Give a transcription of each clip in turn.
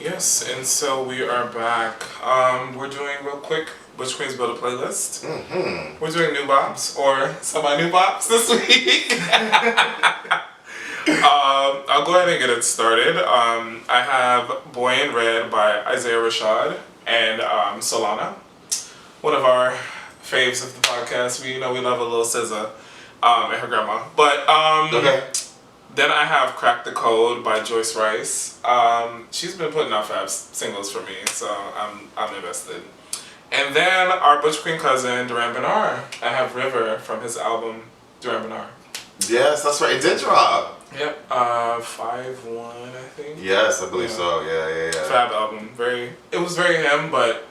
Yes, and so we are back. We're doing real quick Butch Queens Build a Playlist. We're doing new bops or semi-new bops this week. I'll go ahead and get it started. I have Boy in Red by Isaiah Rashad and Solana, one of our faves of the podcast. We love a little SZA and her grandma. But Okay. then I have Crack the Code by Joyce Rice. She's been putting out fab singles for me, so I'm invested. And then our Butch Queen cousin, Duran Bernard. I have River from his album, Duran Bernard. Yes, that's right. It did drop. Yep, 5-1, I think. Yes, I believe so. Yeah. Fab album. It was very him, but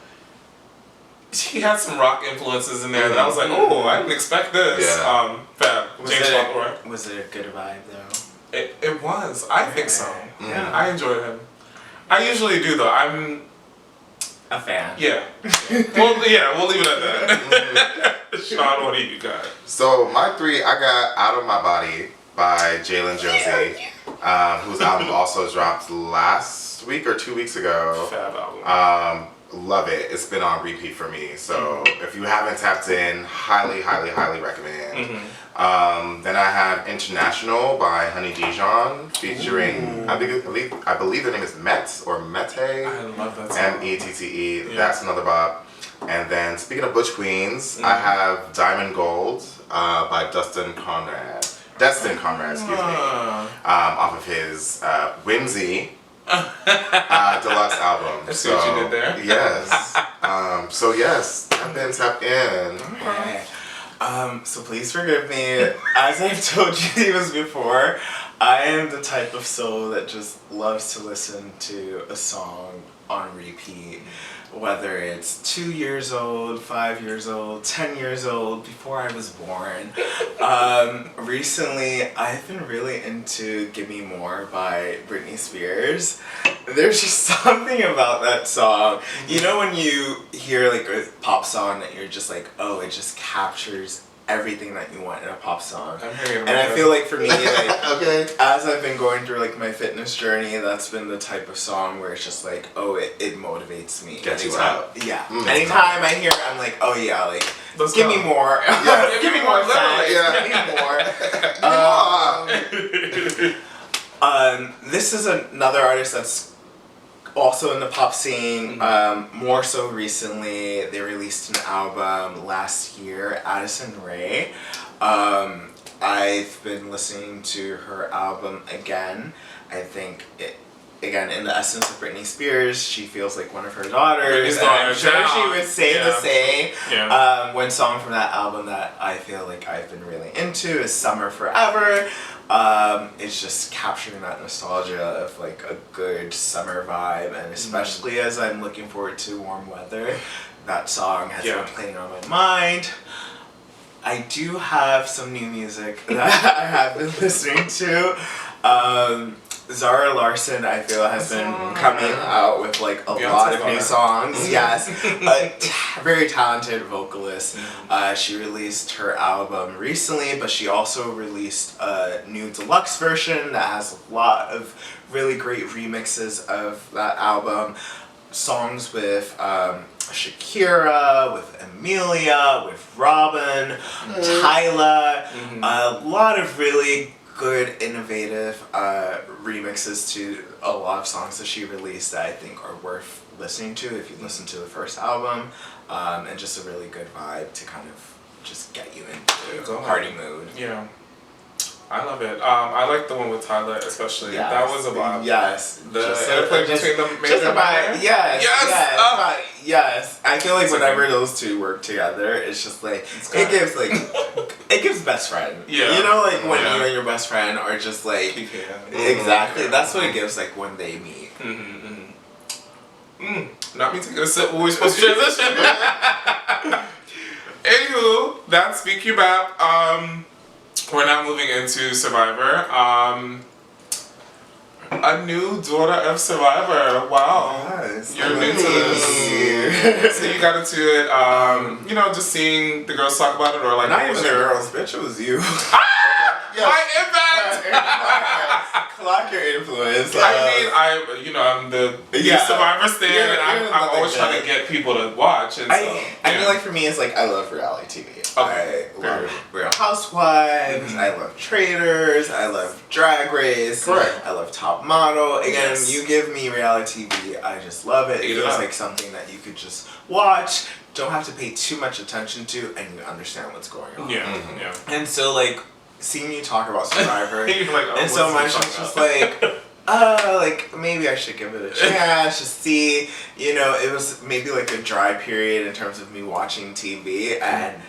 he had some rock influences in there that I was like, oh, I didn't expect this. Yeah. Fab. James Fauntleroy. Was it a good vibe though? It was. I think so. Yeah. I enjoyed him. I usually do though. I'm a fan. Yeah. Well, yeah, we'll leave it at that. Sean, what do you got? So my three, I got Out of My Body by Jalen Josie, whose album also dropped last week or 2 weeks ago. Fab album. Love it. It's been on repeat for me. So if you haven't tapped in, highly recommend. Then I have International by Honey Dijon featuring, I believe their name is Met or Mete. I love that song. Mette. Yeah. That's another bop. And then speaking of Butch Queens, I have Diamond Gold by Destin Conrad, excuse me. Off of his Whimsy deluxe album. I see what you did there. Yes. So yes, tap in. Okay. So please forgive me. As I've told you even before, I am the type of soul that just loves to listen to a song on repeat. Whether it's 2 years old, 5 years old, 10 years old, before I was born. Recently, I've been really into Give Me More by Britney Spears. There's just something about that song. You know when you hear like a pop song that you're just like, oh, it just captures everything that you want in a pop song. And I feel like for me, like as I've been going through like my fitness journey, that's been the type of song where it's just like, oh, it motivates me. Gets you out. Yeah. Anytime I hear it, I'm like, oh yeah, like Let's give go. me more. Yeah, give me more. Yeah. Give me more. This is another artist that's also in the pop scene, more so recently. They released an album last year, Addison Rae. I've been listening to her album again. I think again, in the essence of Britney Spears, she feels like one of her daughters. And I'm sure she would say the same. Yeah. One song from that album that I feel like I've been really into is Summer Forever. It's just capturing that nostalgia of like a good summer vibe, and especially as I'm looking forward to warm weather, that song has been playing on my mind. I do have some new music that I have been listening to. Zara Larsson, I feel, has been coming out with like a lot of new songs. Yes, a very talented vocalist. She released her album recently, but she also released a new deluxe version that has a lot of really great remixes of that album. Songs with Shakira, with Amelia, with Robin, Tyla. A lot of really good, innovative remixes to a lot of songs that she released that I think are worth listening to if you listen to the first album, and just a really good vibe to kind of just get you into a party mood. Yeah. I love it. I like the one with Tyler, especially. Yes. That was a vibe. Yes. The interplay between the major and minor. Yes. Yes. Yes. I feel like whenever those two work together, it's just like it gives best friend. Yeah. You know, like when you and your best friend are just like exactly. That's what it gives like when they meet. Not me taking a sip when we're supposed to transition. Anywho, that's Speak Your Bap. We're now moving into Survivor. A new daughter of Survivor. Wow. Yes. You're new to this. So you got into it, just seeing the girls talk about it, or like Not even the girls, bitch, it was you. My impact! Clock your influence. I'm the Survivor stand, You're and I'm always trying to get people to watch. And I mean, like for me, it's like I love reality TV. I love Real Housewives. I love Traders. I love Drag Race. Correct. I love Top Model. Again, Yes. you give me reality TV, I just love it. It feels like something that you could just watch, don't have to pay too much attention to, and you understand what's going on. Yeah, yeah. And so, like, seeing you talk about Survivor, You're like, oh, and so much, it's just like, like, maybe I should give it a chance, just see, it was maybe like a dry period in terms of me watching TV, and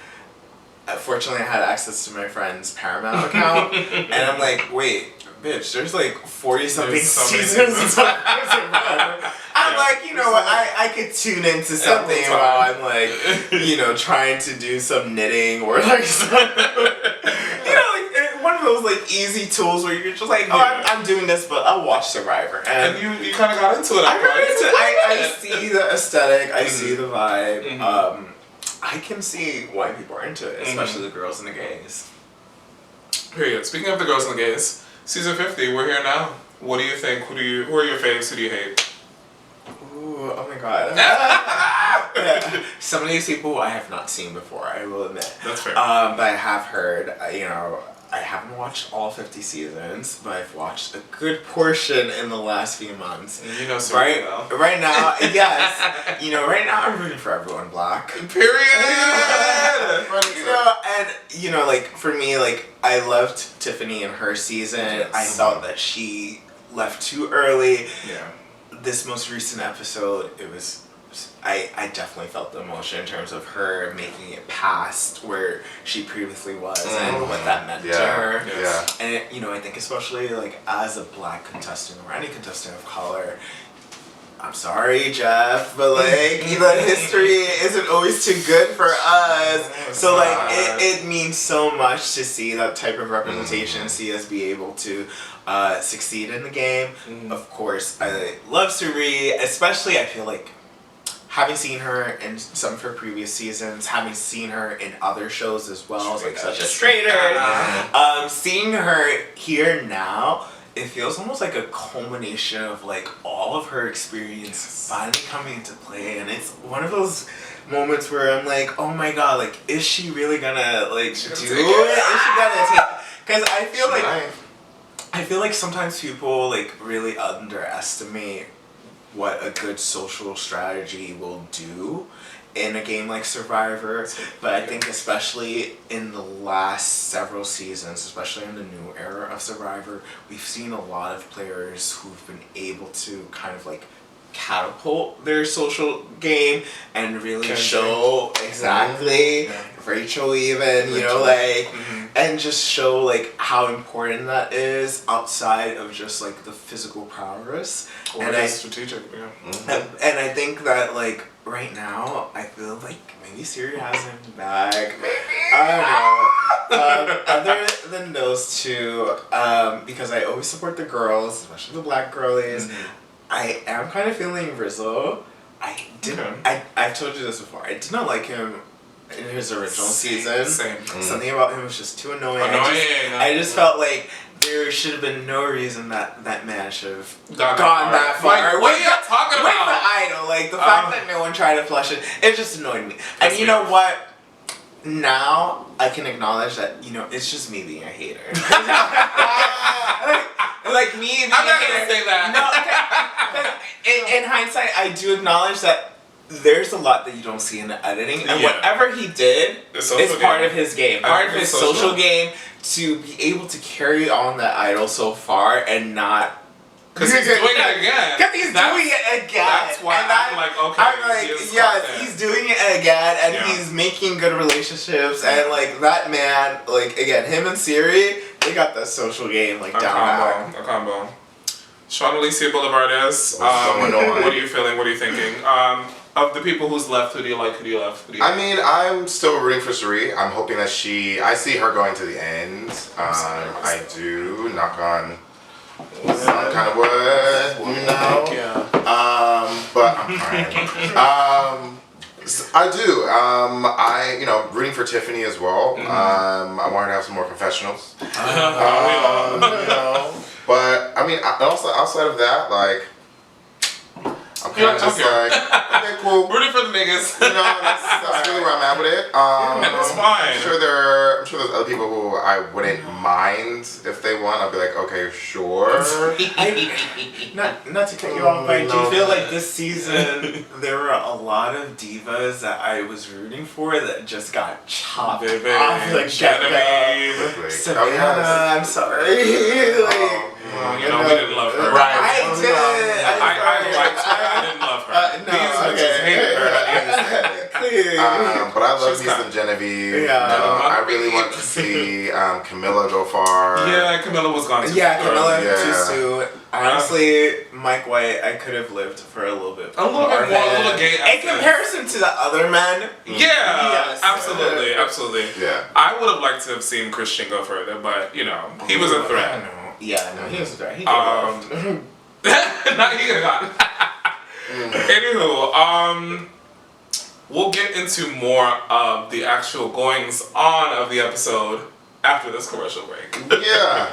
fortunately I had access to my friend's Paramount account, and I'm like, wait, bitch, there's like 40-something seasons of Survivor. I'm like, you know what, I could tune into something while I'm like, trying to do some knitting or like one of those like easy tools where you're just like, I'm doing this, but I'll watch Survivor. And you kind of got into it. I see the aesthetic, I see the vibe. I can see why people are into it, especially the girls and the gays. Period. Speaking of the girls and the gays, season 50, we're here now. What do you think? Who are your faves? Who do you hate? Ooh, oh my god. Some of these people I have not seen before, I will admit. That's fair. But I have heard, I haven't watched all 50 seasons, but I've watched a good portion in the last few months. So right, well. Right now, yes. Right now I'm rooting for everyone black. Period! And, like, for me, like, I loved Tiffany in her season. Yes. I thought that she left too early. Yeah. This most recent episode, I definitely felt the emotion in terms of her making it past where she previously was and what that meant to her. Yes. And I think especially like as a black contestant or any contestant of color, I'm sorry, Jeff, but like history isn't always too good for us. So like it means so much to see that type of representation, see us be able to succeed in the game. Of course, I love Suri, especially I feel like having seen her in some of her previous seasons, having seen her in other shows as well, like such as Traders, seeing her here now, it feels almost like a culmination of like all of her experience finally coming into play, and it's one of those moments where I'm like, oh my god, like is she really gonna like do it? Is she gonna take? Because I feel like sometimes people like really underestimate what a good social strategy will do in a game like Survivor, but I think especially in the last several seasons, especially in the new era of Survivor, we've seen a lot of players who've been able to kind of like catapult their social game and really show exactly Rachel even, and just show like how important that is outside of just like the physical prowess. And strategic, and I think that like right now, I feel like maybe Siri has him back. I don't know. Other than those two, because I always support the girls, especially the black girlies, I am kind of feeling Rizzo. I've told you this before. I did not like him in his original season. Something about him was just too annoying. I just felt like there should have been no reason that man should have gone that far. Like, what are you talking about? With the idol, like the fact that no one tried to flush it, it just annoyed me. And you know what? Now I can acknowledge that it's just me being a hater. like me being I'm not gonna say that. No, in hindsight, I do acknowledge that there's a lot that you don't see in the editing, and whatever he did is part of his game, part of his social game, to be able to carry on that idol so far and not. Because he's doing it again. Because he's doing it again. That's why I'm like, okay. I'm like, yes, he's doing it again, and he's making good relationships, and like that man, like again, him and Siri, they got the social game like down. A combo. Sean Alicia Boulevardes, what are you feeling? What are you thinking? Of the people who's left, who do you like? Who do you love? I mean, I'm still rooting for Suri. I'm hoping that I see her going to the end. I do, knock on some kind of wood, but I'm crying. I do. Rooting for Tiffany as well. I want her to have some more confessionals. But I mean, also outside of that, like, I'm You kind of don't just care. like, okay, cool. Rooting for the niggas. You know, that's really where I'm at with it. And it's fine. I'm sure there's other people who I wouldn't mind if they won. I'd be like, okay, sure. Not to cut you off, but I do No. feel like this season there were a lot of divas that I was rooting for that just got chopped Baby, off the get-go. Genevieve. Savannah, Oh, yes. I'm sorry. Well, you know, we didn't love her. Right. I did. I liked her. I didn't love her. No, These bitches hated her. I understand. Clearly. But I love She's me some kind. Genevieve. Yeah. I really want to see Camilla go far. Yeah, Camilla was gone too Yeah, Camilla Yeah. too soon. Honestly, Mike White, I could have lived for a little bit A little bit more, a little gay In accent. comparison to the other men. Yeah, Yes. absolutely, absolutely. Yeah. I would have liked to have seen Christian go further, but you know, he was a threat. Yeah, no, he was a threat. He Not he got. Anywho, we'll get into more of the actual goings on of the episode after this commercial break. Yeah.